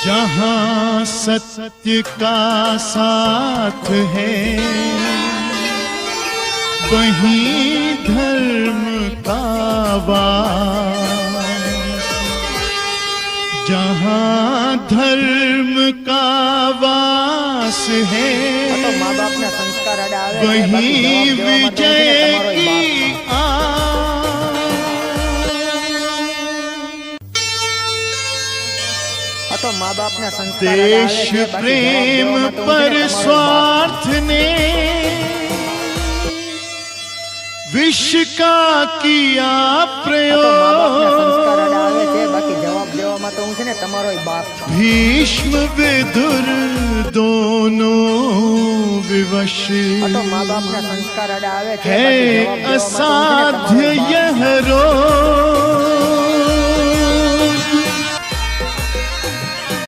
जहाँ सत्य का साथ है वहीं धर्म का वास, जहाँ धर्म का वास है वहीं विजय की देश प्रेम पर स्वार्थ ने विष का किया प्रयोग, भीष्म विदुर दोनों विवश है असाध्य यह रोग।